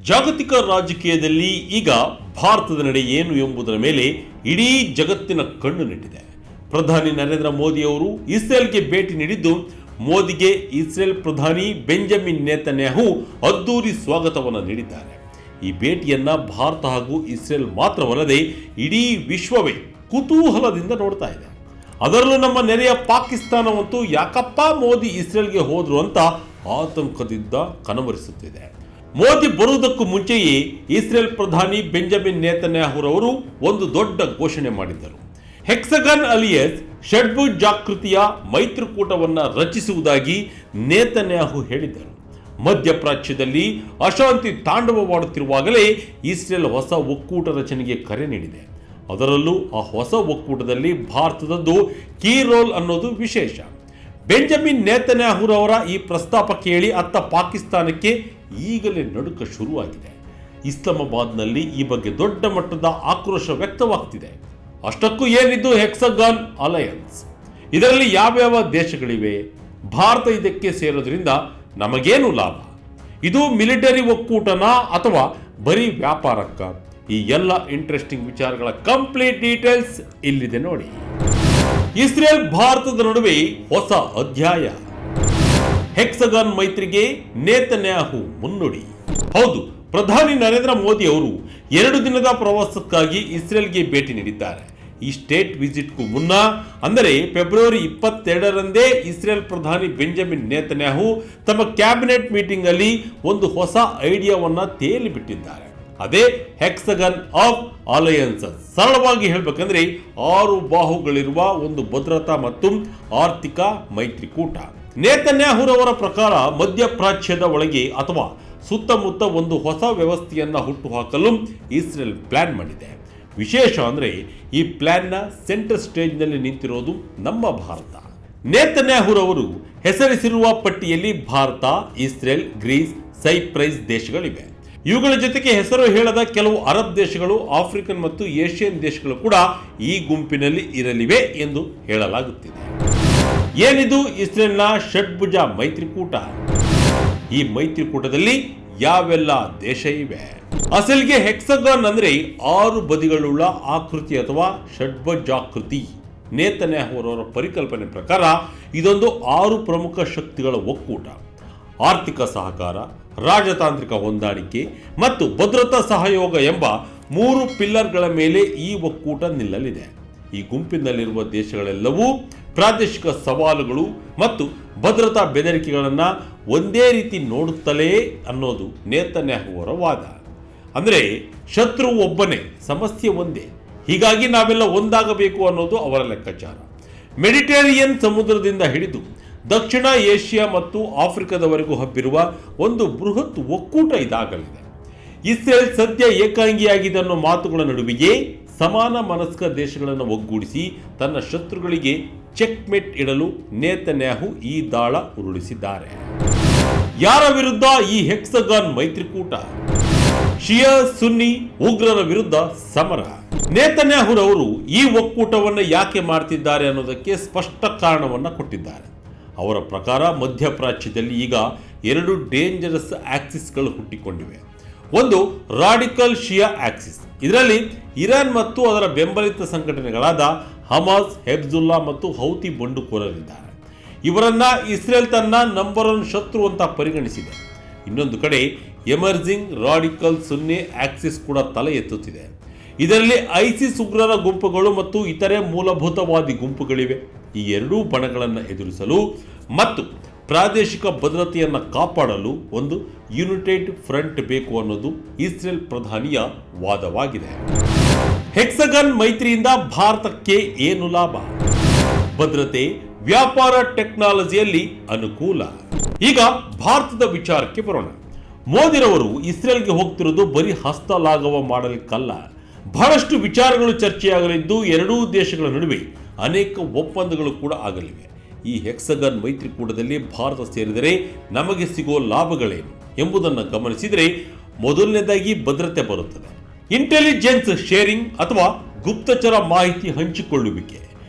ಜಾಗತಿಕ ರಾಜಕೀಯದಲ್ಲಿ ಈಗ ಭಾರತದ ನಡೆ ಏನು ಎಂಬುದರ ಮೇಲೆ ಇಡೀ ಜಗತ್ತಿನ ಕಣ್ಣು ನೆಟ್ಟಿದೆ. ಪ್ರಧಾನಿ ನರೇಂದ್ರ ಮೋದಿ ಅವರು ಇಸ್ರೇಲ್ಗೆ ಭೇಟಿ ನೀಡಿದ್ದು, ಮೋದಿಗೆ ಇಸ್ರೇಲ್ ಪ್ರಧಾನಿ ಬೆಂಜಮಿನ್ ನೇತನ್ಯಾಹು ಅದ್ದೂರಿ ಸ್ವಾಗತವನ್ನು ನೀಡಿದ್ದಾರೆ. ಈ ಭೇಟಿಯನ್ನ ಭಾರತ ಹಾಗೂ ಇಸ್ರೇಲ್ ಮಾತ್ರವಲ್ಲದೆ ಇಡೀ ವಿಶ್ವವೇ ಕುತೂಹಲದಿಂದ ನೋಡ್ತಾ ಇದೆ. ಅದರಲ್ಲೂ ನಮ್ಮ ನೆರೆಯ ಪಾಕಿಸ್ತಾನವಂತೂ ಯಾಕಪ್ಪ ಮೋದಿ ಇಸ್ರೇಲ್ಗೆ ಹೋದ್ರು ಅಂತ ಆತಂಕದಿಂದ ಕನವರಿಸುತ್ತಿದೆ. ಮೋದಿ ಬರುವುದಕ್ಕೂ ಮುಂಚೆಯೇ ಇಸ್ರೇಲ್ ಪ್ರಧಾನಿ ಬೆಂಜಮಿನ್ ನೇತನ್ಯಾಹುರವರು ಒಂದು ದೊಡ್ಡ ಘೋಷಣೆ ಮಾಡಿದ್ದರು. ಹೆಕ್ಸಗನ್ ಅಲಿಯಸ್ ಷಡ್ಭುಜಾಕೃತಿಯ ಮೈತ್ರಿಕೂಟವನ್ನು ರಚಿಸುವುದಾಗಿ ನೇತನ್ಯಾಹು ಹೇಳಿದ್ದರು. ಮಧ್ಯಪ್ರಾಚ್ಯದಲ್ಲಿ ಅಶಾಂತಿ ತಾಂಡವವಾಡುತ್ತಿರುವಾಗಲೇ ಇಸ್ರೇಲ್ ಹೊಸ ಒಕ್ಕೂಟ ರಚನೆಗೆ ಕರೆ ನೀಡಿದೆ. ಅದರಲ್ಲೂ ಆ ಹೊಸ ಒಕ್ಕೂಟದಲ್ಲಿ ಭಾರತದದ್ದು ಕೀ ರೋಲ್ ಅನ್ನೋದು ವಿಶೇಷ. ಬೆಂಜಮಿನ್ ನೇತನ್ಯಾಹುರವರ ಈ ಪ್ರಸ್ತಾಪ ಕೇಳಿ ಅತ್ತ ಪಾಕಿಸ್ತಾನಕ್ಕೆ ಈಗಲೇ ನಡುಕ ಶುರುವಾಗಿದೆ. ಇಸ್ಲಾಮಾಬಾದ್ನಲ್ಲಿ ಈ ಬಗ್ಗೆ ದೊಡ್ಡ ಮಟ್ಟದ ಆಕ್ರೋಶ ವ್ಯಕ್ತವಾಗ್ತಿದೆ. ಅಷ್ಟಕ್ಕೂ ಏನಿದ್ದು ಹೆಕ್ಸಗಾನ್ ಅಲಯನ್ಸ್, ಇದರಲ್ಲಿ ಯಾವ್ಯಾವ ದೇಶಗಳಿವೆ? ಭಾರತ ಇದಕ್ಕೆ ಸೇರೋದ್ರಿಂದ ನಮಗೇನು ಲಾಭ? ಇದು ಮಿಲಿಟರಿ ಒಕ್ಕೂಟನಾ ಅಥವಾ ಬರೀ ವ್ಯಾಪಾರಕ್ಕ? ಈ ಎಲ್ಲ ಇಂಟ್ರೆಸ್ಟಿಂಗ್ ವಿಚಾರಗಳ ಕಂಪ್ಲೀಟ್ ಡೀಟೇಲ್ಸ್ ಇಲ್ಲಿದೆ ನೋಡಿ. ಇಸ್ರೇಲ್ ಭಾರತದ ನಡುವೆ ಹೊಸ ಅಧ್ಯಾಯ. ಹೆಕ್ಸಗಾನ್ ಮೈತ್ರಿಗೆ ನೇತನ್ಯಾಹು ಮುನ್ನುಡಿ. ಹೌದು, ಪ್ರಧಾನಿ ನರೇಂದ್ರ ಮೋದಿ ಅವರು 2 ದಿನದ ಪ್ರವಾಸಕ್ಕಾಗಿ ಇಸ್ರೇಲ್ಗೆ ಭೇಟಿ ನೀಡಿದ್ದಾರೆ. ಈ ಸ್ಟೇಟ್ ವಿಸಿಟ್ಗೂ ಮುನ್ನ ಅಂದರೆ ಫೆಬ್ರವರಿ 22ರಂದೇ ಇಸ್ರೇಲ್ ಪ್ರಧಾನಿ ಬೆಂಜಮಿನ್ ನೇತನ್ಯಾಹು ತಮ್ಮ ಕ್ಯಾಬಿನೆಟ್ ಮೀಟಿಂಗ್ ಅಲ್ಲಿ ಒಂದು ಹೊಸ ಐಡಿಯಾವನ್ನ ತೇಲಿ ಬಿಟ್ಟಿದ್ದಾರೆ. ಅದೇ ಹೆಕ್ಸಗನ್ ಆಫ್ ಅಲಯನ್ಸಸ್. ಸರಳವಾಗಿ ಹೇಳಬೇಕಂದ್ರೆ 6 ಬಾಹುಗಳಿರುವ ಒಂದು ಭದ್ರತಾ ಮತ್ತು ಆರ್ಥಿಕ ಮೈತ್ರಿಕೂಟ. ನೇತನ್ಯಾಹುರವರ ಪ್ರಕಾರ ಮಧ್ಯಪ್ರಾಚ್ಯದ ಒಳಗೆ ಅಥವಾ ಸುತ್ತಮುತ್ತ ಒಂದು ಹೊಸ ವ್ಯವಸ್ಥೆಯನ್ನ ಹುಟ್ಟುಹಾಕಲು ಇಸ್ರೇಲ್ ಪ್ಲಾನ್ ಮಾಡಿದೆ. ವಿಶೇಷ ಅಂದ್ರೆ ಈ ಪ್ಲಾನ್ನ ಸೆಂಟರ್ ಸ್ಟೇಜ್ನಲ್ಲಿ ನಿಂತಿರೋದು ನಮ್ಮ ಭಾರತ. ನೇತನ್ಯಾಹುರವರು ಹೆಸರಿಸಿರುವ ಪಟ್ಟಿಯಲ್ಲಿ ಭಾರತ, ಇಸ್ರೇಲ್, ಗ್ರೀಸ್, ಸೈಪ್ರಸ್ ದೇಶಗಳಿವೆ. ಇವುಗಳ ಜೊತೆಗೆ ಹೆಸರು ಹೇಳದ ಕೆಲವು ಅರಬ್ ದೇಶಗಳು, ಆಫ್ರಿಕನ್ ಮತ್ತು ಏಷ್ಯನ್ ದೇಶಗಳು ಕೂಡ ಈ ಗುಂಪಿನಲ್ಲಿ ಇರಲಿವೆ ಎಂದು ಹೇಳಲಾಗುತ್ತಿದೆ. ಏನಿದು ಇಸ್ರೇಲ್ನ ಷಡ್ಭುಜ ಮೈತ್ರಿಕೂಟ? ಈ ಮೈತ್ರಿಕೂಟದಲ್ಲಿ ಯಾವೆಲ್ಲ ದೇಶ ಇವೆ? ಅಸಲಿಗೆ ಹೆಕ್ಸಗಾನ್ ಅಂದ್ರೆ 6 ಬದಿಗಳುಳ್ಳ ಆಕೃತಿ ಅಥವಾ ಷಡ್ಭುಜಾಕೃತಿ. ನೇತನ್ಯಾಹುರವರ ಪರಿಕಲ್ಪನೆ ಪ್ರಕಾರ ಇದೊಂದು 6 ಪ್ರಮುಖ ಶಕ್ತಿಗಳ ಒಕ್ಕೂಟ. ಆರ್ಥಿಕ ಸಹಕಾರ, ರಾಜತಾಂತ್ರಿಕ ಹೊಂದಾಣಿಕೆ ಮತ್ತು ಭದ್ರತಾ ಸಹಯೋಗ ಎಂಬ 3 ಪಿಲ್ಲರ್ಗಳ ಮೇಲೆ ಈ ಒಕ್ಕೂಟ ನಿಲ್ಲಲಿದೆ. ಈ ಗುಂಪಿನಲ್ಲಿರುವ ದೇಶಗಳೆಲ್ಲವೂ ಪ್ರಾದೇಶಿಕ ಸವಾಲುಗಳು ಮತ್ತು ಭದ್ರತಾ ಬೆದರಿಕೆಗಳನ್ನು ಒಂದೇ ರೀತಿ ನೋಡುತ್ತಲೇ ಅನ್ನೋದು ನೇತನ್ಯಾಹುವರ ವಾದ. ಅಂದರೆ ಶತ್ರು ಒಬ್ಬನೇ, ಸಮಸ್ಯೆ ಒಂದೇ, ಹೀಗಾಗಿ ನಾವೆಲ್ಲ ಒಂದಾಗಬೇಕು ಅನ್ನೋದು ಅವರ ಲೆಕ್ಕಾಚಾರ. ಮೆಡಿಟರೇನಿಯನ್ ಸಮುದ್ರದಿಂದ ಹಿಡಿದು ದಕ್ಷಿಣ ಏಷ್ಯಾ ಮತ್ತು ಆಫ್ರಿಕಾದವರೆಗೂ ಹಬ್ಬಿರುವ ಒಂದು ಬೃಹತ್ ಒಕ್ಕೂಟ ಇದಾಗಲಿದೆ. ಇಸ್ರೇಲ್ ಸದ್ಯ ಏಕಾಂಗಿಯಾಗಿದೆ ಅನ್ನೋ ಮಾತುಗಳ ನಡುವೆಯೇ ಸಮಾನ ಮನಸ್ಕ ದೇಶಗಳನ್ನು ಒಗ್ಗೂಡಿಸಿ ತನ್ನ ಶತ್ರುಗಳಿಗೆ ಚೆಕ್ಮೇಟ್ ಇಡಲು ನೇತನ್ಯಾಹು ಈ ದಾಳ ಉರುಳಿಸಿದ್ದಾರೆ. ಯಾರ ವಿರುದ್ಧ ಈ ಹೆಕ್ಸಗಾನ್ ಮೈತ್ರಿಕೂಟ? ಶಿಯಾ ಸುನ್ನಿ ಉಗ್ರರ ವಿರುದ್ಧ ಸಮರ. ನೇತನ್ಯಾಹುರವರು ಈ ಒಕ್ಕೂಟವನ್ನು ಯಾಕೆ ಮಾಡ್ತಿದ್ದಾರೆ ಅನ್ನೋದಕ್ಕೆ ಸ್ಪಷ್ಟ ಕಾರಣವನ್ನು ಕೊಟ್ಟಿದ್ದಾರೆ. ಅವರ ಪ್ರಕಾರ ಮಧ್ಯಪ್ರಾಚ್ಯದಲ್ಲಿ ಈಗ 2 ಡೇಂಜರಸ್ ಆಕ್ಸಿಸ್ಗಳು ಹುಟ್ಟಿಕೊಂಡಿವೆ. ಒಂದು ರಾಡಿಕಲ್ ಶಿಯಾ ಆಕ್ಸಿಸ್. ಇದರಲ್ಲಿ ಇರಾನ್ ಮತ್ತು ಅದರ ಬೆಂಬಲಿತ ಸಂಘಟನೆಗಳಾದ ಹಮಾಸ್, ಹೆಬ್ಜುಲ್ಲಾ ಮತ್ತು ಹೌತಿ ಬಂಡುಕೋರರಿದ್ದಾರೆ. ಇವರನ್ನ ಇಸ್ರೇಲ್ ತನ್ನ ನಂಬರ್ 1 ಶತ್ರು ಅಂತ ಪರಿಗಣಿಸಿದೆ. ಇನ್ನೊಂದು ಕಡೆ ಎಮರ್ಜಿಂಗ್ ರಾಡಿಕಲ್ ಸುನ್ನಿ ಆಕ್ಸಿಸ್ ಕೂಡ ತಲೆ ಎತ್ತುತ್ತಿದೆ. ಇದರಲ್ಲಿ ಐಸಿಸ್ ಉಗ್ರರ ಗುಂಪುಗಳು ಮತ್ತು ಇತರೆ ಮೂಲಭೂತವಾದಿ ಗುಂಪುಗಳಿವೆ. ಈ 2 ಬಣಗಳನ್ನು ಎದುರಿಸಲು ಮತ್ತು ಪ್ರಾದೇಶಿಕ ಭದ್ರತೆಯನ್ನು ಕಾಪಾಡಲು ಒಂದು ಯುನೈಟೆಡ್ ಫ್ರಂಟ್ ಬೇಕು ಅನ್ನೋದು ಇಸ್ರೇಲ್ ಪ್ರಧಾನಿಯ ವಾದವಾಗಿದೆ. ಹೆಕ್ಸಗನ್ ಮೈತ್ರಿಯಿಂದ ಭಾರತಕ್ಕೆ ಏನು ಲಾಭ? ಭದ್ರತೆ, ವ್ಯಾಪಾರ, ಟೆಕ್ನಾಲಜಿಯಲ್ಲಿ ಅನುಕೂಲ. ಈಗ ಭಾರತದ ವಿಚಾರಕ್ಕೆ ಬರೋಣ. ಮೋದಿರವರು ಇಸ್ರೇಲ್ಗೆ ಹೋಗ್ತಿರೋದು ಬರೀ ಹಸ್ತಲಾಘವ ಮಾಡಲಿಕ್ಕಲ್ಲ. ಬಹಳಷ್ಟು ವಿಚಾರಗಳು ಚರ್ಚೆಯಾಗಲಿದ್ದು 2 ದೇಶಗಳ ನಡುವೆ ಅನೇಕ ಒಪ್ಪಂದಗಳು ಕೂಡ ಆಗಲಿವೆ. ಈ ಹೆಕ್ಸಗನ್ ಮೈತ್ರಿಕೂಟದಲ್ಲಿ ಭಾರತ ಸೇರಿದರೆ ನಮಗೆ ಸಿಗೋ ಲಾಭಗಳೇನು ಎಂಬುದನ್ನು ಗಮನಿಸಿದರೆ ಮೊದಲನೇದಾಗಿ ಭದ್ರತೆ ಬರುತ್ತದೆ. ಇಂಟೆಲಿಜೆನ್ಸ್ ಶೇರಿಂಗ್ ಅಥವಾ ಗುಪ್ತಚರ ಮಾಹಿತಿ ಹಂಚಿಕೊಳ್ಳುವಿಕೆ.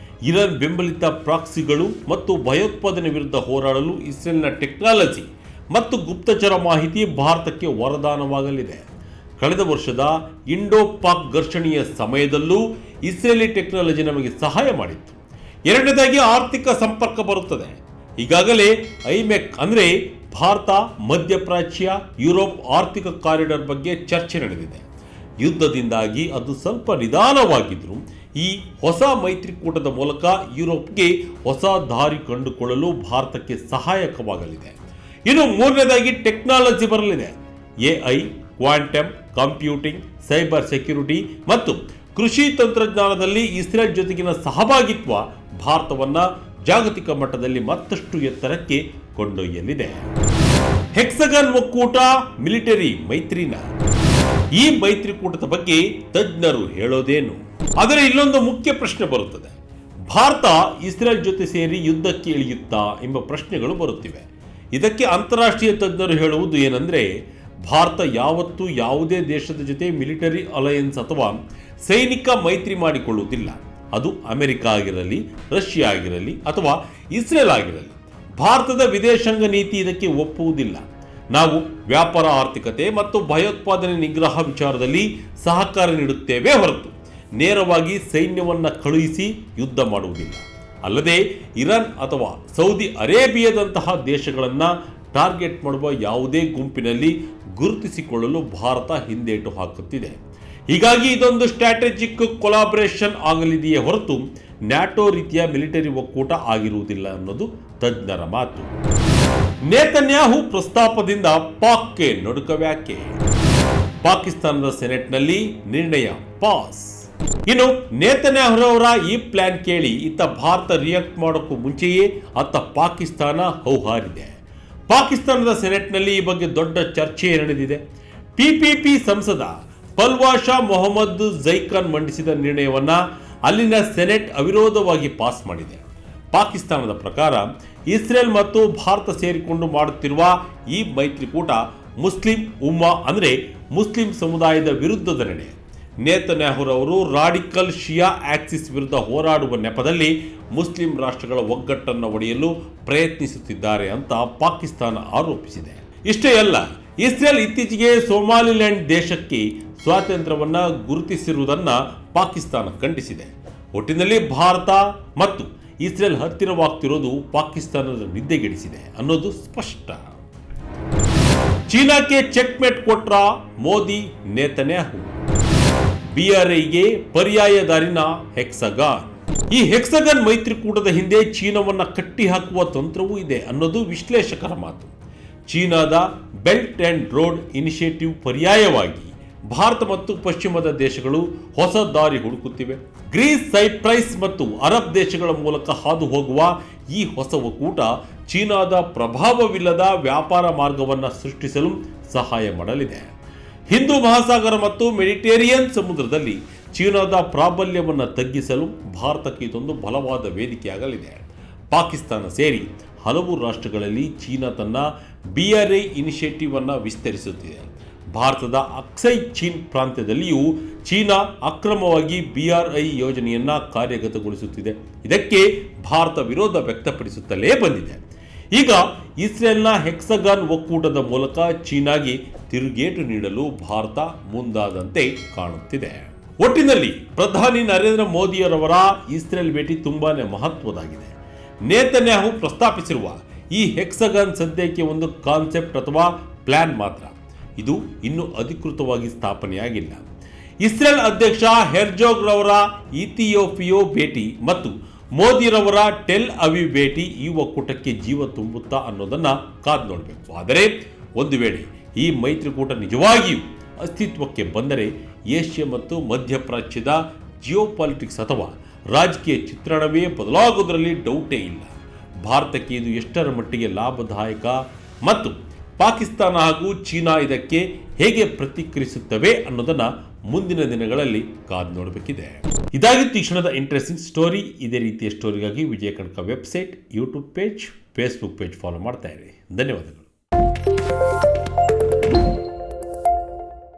ಇರಾನ್ ಬೆಂಬಲಿತ ಪ್ರಾಕ್ಸಿಗಳು ಮತ್ತು ಭಯೋತ್ಪಾದನೆ ವಿರುದ್ಧ ಹೋರಾಡಲು ಇಸ್ರೇಲ್ನ ಟೆಕ್ನಾಲಜಿ ಮತ್ತು ಗುಪ್ತಚರ ಮಾಹಿತಿ ಭಾರತಕ್ಕೆ ವರದಾನವಾಗಲಿದೆ. ಕಳೆದ ವರ್ಷದ ಇಂಡೋ ಪಾಕ್ ಘರ್ಷಣೆಯ ಸಮಯದಲ್ಲೂ ಇಸ್ರೇಲಿ ಟೆಕ್ನಾಲಜಿ ನಮಗೆ ಸಹಾಯ ಮಾಡಿತ್ತು. ಎರಡನೇದಾಗಿ ಆರ್ಥಿಕ ಸಂಪರ್ಕ ಬರುತ್ತದೆ. ಈಗಾಗಲೇ ಐಮೆಕ್ ಅಂದರೆ ಭಾರತ ಮಧ್ಯಪ್ರಾಚ್ಯ ಯುರೋಪ್ ಆರ್ಥಿಕ ಕಾರಿಡಾರ್ ಬಗ್ಗೆ ಚರ್ಚೆ ನಡೆದಿದೆ. ಯುದ್ಧದಿಂದಾಗಿ ಅದು ಸ್ವಲ್ಪ ನಿಧಾನವಾಗಿದ್ದರೂ ಈ ಹೊಸ ಮೈತ್ರಿಕೂಟದ ಮೂಲಕ ಯುರೋಪ್ಗೆ ಹೊಸ ದಾರಿ ಕಂಡುಕೊಳ್ಳಲು ಭಾರತಕ್ಕೆ ಸಹಾಯಕವಾಗಲಿದೆ. ಇನ್ನು ಮೂರನೇದಾಗಿ ಟೆಕ್ನಾಲಜಿ ಬರಲಿದೆ. AI, quantum computing, cyber security ಮತ್ತು ಕೃಷಿ ತಂತ್ರಜ್ಞಾನದಲ್ಲಿ ಇಸ್ರೇಲ್ ಜೊತೆಗಿನ ಸಹಭಾಗಿತ್ವ ಭಾರತವನ್ನ ಜಾಗತಿಕ ಮಟ್ಟದಲ್ಲಿ ಮತ್ತಷ್ಟು ಎತ್ತರಕ್ಕೆ ಕೊಂಡೊಯ್ಯಲಿದೆ. ಹೆಕ್ಸಗನ್ ಒಕ್ಕೂಟ ಮಿಲಿಟರಿ ಮೈತ್ರಿನ ಈ ಮೈತ್ರಿಕೂಟದ ಬಗ್ಗೆ ತಜ್ಞರು ಹೇಳೋದೇನು? ಆದರೆ ಇಲ್ಲೊಂದು ಮುಖ್ಯ ಪ್ರಶ್ನೆ ಬರುತ್ತದೆ. ಭಾರತ ಇಸ್ರೇಲ್ ಜೊತೆ ಸೇರಿ ಯುದ್ಧಕ್ಕೆ ಇಳಿಯುತ್ತಾ ಎಂಬ ಪ್ರಶ್ನೆಗಳು ಬರುತ್ತಿವೆ. ಇದಕ್ಕೆ ಅಂತಾರಾಷ್ಟ್ರೀಯ ತಜ್ಞರು ಹೇಳುವುದು ಏನಂದ್ರೆ, ಭಾರತ ಯಾವತ್ತೂ ಯಾವುದೇ ದೇಶದ ಜೊತೆ ಮಿಲಿಟರಿ ಅಲಯನ್ಸ್ ಅಥವಾ ಸೈನಿಕ ಮೈತ್ರಿ ಮಾಡಿಕೊಳ್ಳುವುದಿಲ್ಲ. ಅದು ಅಮೆರಿಕ ಆಗಿರಲಿ, ರಷ್ಯಾ ಆಗಿರಲಿ ಅಥವಾ ಇಸ್ರೇಲ್ ಆಗಿರಲಿ. ಭಾರತದ ವಿದೇಶಾಂಗ ನೀತಿ ಇದಕ್ಕೆ ಒಪ್ಪುವುದಿಲ್ಲ. ನಾವು ವ್ಯಾಪಾರ, ಆರ್ಥಿಕತೆ ಮತ್ತು ಭಯೋತ್ಪಾದನೆ ನಿಗ್ರಹ ವಿಚಾರದಲ್ಲಿ ಸಹಕಾರ ನೀಡುತ್ತೇವೆ ಹೊರತು ನೇರವಾಗಿ ಸೈನ್ಯವನ್ನು ಕಳುಹಿಸಿ ಯುದ್ಧ ಮಾಡುವುದಿಲ್ಲ. ಅಲ್ಲದೆ ಇರಾನ್ ಅಥವಾ ಸೌದಿ ಅರೇಬಿಯಾದಂತಹ ದೇಶಗಳನ್ನು ಟಾರ್ಗೆಟ್ ಮಾಡುವ ಯಾವುದೇ ಗುಂಪಿನಲ್ಲಿ ಗುರುತಿಸಿಕೊಳ್ಳಲು ಭಾರತ ಹಿಂದೇಟು ಹಾಕುತ್ತಿದೆ. ಹೀಗಾಗಿ ಇದೊಂದು ಸ್ಟ್ರಾಟಜಿಕ್ ಕೊಲಾಬರೇಷನ್ ಆಗಲಿದೆಯೇ ಹೊರತು ನ್ಯಾಟೋ ರೀತಿಯ ಮಿಲಿಟರಿ ಒಕ್ಕೂಟ ಆಗಿರುವುದಿಲ್ಲ ಅನ್ನೋದು ತಜ್ಞರ ಮಾತು. ನೇತನ್ಯಾಹು ಪ್ರಸ್ತಾಪದಿಂದ ಪಾಕ್ಗೆ ನಡುಕವ್ಯಾಕೆ? ಪಾಕಿಸ್ತಾನದ ಸೆನೆಟ್ನಲ್ಲಿ ನಿರ್ಣಯ ಪಾಸ್. ಇನ್ನು ನೇತನ್ಯಾಹುರವರ ಈ ಪ್ಲಾನ್ ಕೇಳಿ ಇತ್ತ ಭಾರತ ರಿಯಾಕ್ಟ್ ಮಾಡೋಕ್ಕೂ ಮುಂಚೆಯೇ ಅತ್ತ ಪಾಕಿಸ್ತಾನ ಹೌಹಾರಿದೆ. ಪಾಕಿಸ್ತಾನದ ಸೆನೆಟ್ನಲ್ಲಿ ಈ ಬಗ್ಗೆ ದೊಡ್ಡ ಚರ್ಚೆ ನಡೆದಿದೆ. ಪಿಪಿಪಿ ಸಂಸದ ಪಲ್ವಾಷಾ ಮೊಹಮ್ಮದ್ ಜೈಖಾನ್ ಮಂಡಿಸಿದ ನಿರ್ಣಯವನ್ನ ಅಲ್ಲಿನ ಸೆನೆಟ್ ಅವಿರೋಧವಾಗಿ ಪಾಸ್ ಮಾಡಿದೆ. ಪಾಕಿಸ್ತಾನದ ಪ್ರಕಾರ ಇಸ್ರೇಲ್ ಮತ್ತು ಭಾರತ ಸೇರಿಕೊಂಡು ಮಾಡುತ್ತಿರುವ ಈ ಮೈತ್ರಿಕೂಟ ಮುಸ್ಲಿಂ ಉಮ್ಮಾ ಅಂದರೆ ಮುಸ್ಲಿಂ ಸಮುದಾಯದ ವಿರುದ್ಧದ ನಡೆ. ನೇತನ್ಯಾಹುರವರು ರಾಡಿಕಲ್ ಶಿಯಾ ಆಕ್ಸಿಸ್ ವಿರುದ್ಧ ಹೋರಾಡುವ ನೆಪದಲ್ಲಿ ಮುಸ್ಲಿಂ ರಾಷ್ಟ್ರಗಳ ಒಗ್ಗಟ್ಟನ್ನು ಒಡೆಯಲು ಪ್ರಯತ್ನಿಸುತ್ತಿದ್ದಾರೆ ಅಂತ ಪಾಕಿಸ್ತಾನ ಆರೋಪಿಸಿದೆ. ಇಷ್ಟೇ ಅಲ್ಲ, ಇಸ್ರೇಲ್ ಇತ್ತೀಚೆಗೆ ಸೋಮಾಲಿಲ್ಯಾಂಡ್ ದೇಶಕ್ಕೆ ಸ್ವಾತಂತ್ರ್ಯವನ್ನ ಗುರುತಿಸಿರುವುದನ್ನು ಪಾಕಿಸ್ತಾನ ಖಂಡಿಸಿದೆ. ಒಟ್ಟಿನಲ್ಲಿ ಭಾರತ ಮತ್ತು ಇಸ್ರೇಲ್ ಹತ್ತಿರವಾಗ್ತಿರೋದು ಪಾಕಿಸ್ತಾನದ ನಿದ್ದೆಗೆಡಿಸಿದೆ ಅನ್ನೋದು ಸ್ಪಷ್ಟ. ಚೀನಾಕ್ಕೆ ಚೆಕ್ಮೇಟ್ ಕೊಟ್ರ ಮೋದಿ ನೇತನ್ಯಾಹು. ಬಿಆರ್ಐಗೆ ಪರ್ಯಾಯ ದಾರಿನ ಹೆಕ್ಸಗಾನ್. ಈ ಹೆಕ್ಸಗನ್ ಮೈತ್ರಿಕೂಟದ ಹಿಂದೆ ಚೀನಾವನ್ನ ಕಟ್ಟಿ ಹಾಕುವ ತಂತ್ರವೂ ಇದೆ ಅನ್ನೋದು ವಿಶ್ಲೇಷಕರ ಮಾತು. ಚೀನಾದ ಬೆಲ್ಟ್ ಅಂಡ್ ರೋಡ್ ಇನಿಷಿಯೇಟಿವ್ ಪರ್ಯಾಯವಾಗಿ ಭಾರತ ಮತ್ತು ಪಶ್ಚಿಮದ ದೇಶಗಳು ಹೊಸ ದಾರಿ ಹುಡುಕುತ್ತಿವೆ. ಗ್ರೀಸ್, ಸೈಪ್ರಸ್ ಮತ್ತು ಅರಬ್ ದೇಶಗಳ ಮೂಲಕ ಹಾದು ಹೋಗುವ ಈ ಹೊಸ ಒಕ್ಕೂಟ ಚೀನಾದ ಪ್ರಭಾವವಿಲ್ಲದ ವ್ಯಾಪಾರ ಮಾರ್ಗವನ್ನು ಸೃಷ್ಟಿಸಲು ಸಹಾಯ ಮಾಡಲಿದೆ. ಹಿಂದೂ ಮಹಾಸಾಗರ ಮತ್ತು ಮೆಡಿಟೇರಿಯನ್ ಸಮುದ್ರದಲ್ಲಿ ಚೀನಾದ ಪ್ರಾಬಲ್ಯವನ್ನು ತಗ್ಗಿಸಲು ಭಾರತಕ್ಕೆ ಇದೊಂದು ಬಲವಾದ ವೇದಿಕೆಯಾಗಲಿದೆ. ಪಾಕಿಸ್ತಾನ ಸೇರಿ ಹಲವು ರಾಷ್ಟ್ರಗಳಲ್ಲಿ ಚೀನಾ ತನ್ನ ಬಿಆರ್ಐ ಇನಿಷಿಯೇಟಿವ್ ಅನ್ನು ವಿಸ್ತರಿಸುತ್ತಿದೆ. ಭಾರತದ ಅಕ್ಸೈ ಚೀನ್ ಪ್ರಾಂತ್ಯದಲ್ಲಿಯೂ ಚೀನಾ ಅಕ್ರಮವಾಗಿ ಬಿಆರ್ಐ ಯೋಜನೆಯನ್ನು ಕಾರ್ಯಗತಗೊಳಿಸುತ್ತಿದೆ. ಇದಕ್ಕೆ ಭಾರತ ವಿರೋಧ ವ್ಯಕ್ತಪಡಿಸುತ್ತಲೇ ಬಂದಿದೆ. ಈಗ ಇಸ್ರೇಲ್ನ ಹೆಕ್ಸಗಾನ್ ಒಕ್ಕೂಟದ ಮೂಲಕ ಚೀನಾಗೆ ತಿರುಗೇಟು ನೀಡಲು ಭಾರತ ಮುಂದಾದಂತೆ ಕಾಣುತ್ತಿದೆ. ಒಟ್ಟಿನಲ್ಲಿ ಪ್ರಧಾನಿ ನರೇಂದ್ರ ಮೋದಿಯವರ ಇಸ್ರೇಲ್ ಭೇಟಿ ತುಂಬಾನೇ ಮಹತ್ವದಾಗಿದೆ. ನೇತನ್ಯಾಹು ಪ್ರಸ್ತಾಪಿಸಿರುವ ಈ ಹೆಕ್ಸಗಾನ್ ಸದ್ಯಕ್ಕೆ ಒಂದು ಕಾನ್ಸೆಪ್ಟ್ ಅಥವಾ ಪ್ಲಾನ್ ಮಾತ್ರ. ಇದು ಇನ್ನೂ ಅಧಿಕೃತವಾಗಿ ಸ್ಥಾಪನೆಯಾಗಿಲ್ಲ. ಇಸ್ರೇಲ್ ಅಧ್ಯಕ್ಷ ಹೆರ್ಜೋಗ್ ರವರ ಇಥಿಯೋಪಿಯಾ ಭೇಟಿ ಮತ್ತು ಮೋದಿರವರ ಟೆಲ್ ಅವೀವ್ ಭೇಟಿ ಈ ಒಕ್ಕೂಟಕ್ಕೆ ಜೀವ ತುಂಬುತ್ತಾ ಅನ್ನೋದನ್ನ ಕಾದು ನೋಡಬೇಕು. ಆದರೆ ಒಂದು ವೇಳೆ ಈ ಮೈತ್ರಿಕೂಟ ನಿಜವಾಗಿಯೂ ಅಸ್ತಿತ್ವಕ್ಕೆ ಬಂದರೆ ಏಷ್ಯಾ ಮತ್ತು ಮಧ್ಯಪ್ರಾಚ್ಯದ ಜಿಯೋಪಾಲಿಟಿಕ್ಸ್ ಅಥವಾ ರಾಜಕೀಯ ಚಿತ್ರಣವೇ ಬದಲಾಗೋದ್ರಲ್ಲಿ ಡೌಟೇ ಇಲ್ಲ. ಭಾರತಕ್ಕೆ ಇದು ಎಷ್ಟರ ಮಟ್ಟಿಗೆ ಲಾಭದಾಯಕ ಮತ್ತು ಪಾಕಿಸ್ತಾನ ಹಾಗೂ ಚೀನಾ ಇದಕ್ಕೆ ಹೇಗೆ ಪ್ರತಿಕ್ರಿಯಿಸುತ್ತವೆ ಅನ್ನೋದನ್ನ ಮುಂದಿನ ದಿನಗಳಲ್ಲಿ ಕಾದು ನೋಡಬೇಕಿದೆ. ಇದಾಗಿತ್ತು ಈ ಕ್ಷಣದ ಇಂಟ್ರೆಸ್ಟಿಂಗ್ ಸ್ಟೋರಿ. ಇದೇ ರೀತಿಯ ಸ್ಟೋರಿಗಾಗಿ Vijaya Karnataka website, YouTube page, Facebook page follow ಮಾಡ್ತಾ ಇರಿ. ಧನ್ಯವಾದಗಳು.